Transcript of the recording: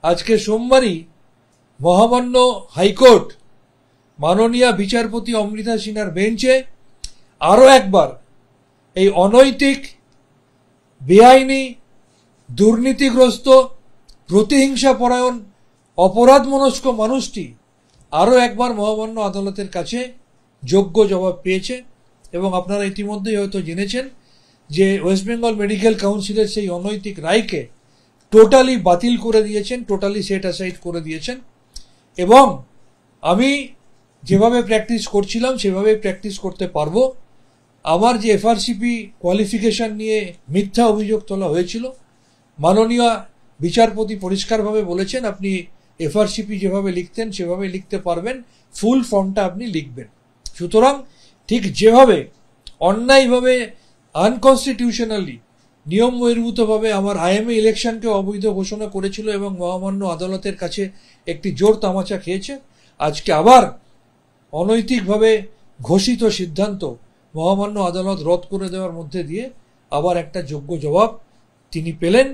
আজকে সোমবারই মহামান্য হাইকোর্ট মাননীয় বিচারপতি অমৃতা সিনহার বেঞ্চে আরও একবার এই অনৈতিক, বেআইনি, দুর্নীতিগ্রস্ত, প্রতিহিংসাপরায়ণ, অপরাধমনস্ক মানুষটি আরও একবার মহামান্য আদালতের কাছে যোগ্য জবাব পেয়েছে। এবং আপনারা ইতিমধ্যেই হয়তো জেনেছেন যে ওয়েস্ট বেঙ্গল মেডিকেল কাউন্সিলের সেই অনৈতিক রায়কে টোটালি বাতিল করে দিয়েছেন, টোটালি সেট অ্যাসাইড করে দিয়েছেন। এবং আমি যেভাবে প্র্যাকটিস করছিলাম সেভাবে প্র্যাকটিস করতে পারবো। আমার যে এফআরসিপি কোয়ালিফিকেশন নিয়ে মিথ্যা অভিযোগ তোলা হয়েছিল, মাননীয় বিচারপতি পরিষ্কারভাবে বলেছেন আপনি এফআরসিপি যেভাবে লিখতেন সেভাবে লিখতে পারবেন, ফুল ফর্মটা আপনি লিখবেন। সুতরাং ঠিক যেভাবে অন্যায়ভাবে, আনকনস্টিটিউশনালি, নিয়ম বহির্ভূতভাবে আমার আইএমএ ইলেকশনকে অবৈধ ঘোষণা করেছিল এবং মহামান্য আদালতের কাছে একটি জোর তামাচা খেয়েছে, আজকে আবার অনৈতিকভাবে ঘোষিত সিদ্ধান্ত মহামান্য আদালত রদ করে দেওয়ার মধ্যে দিয়ে আবার একটা যোগ্য জবাব তিনি পেলেন।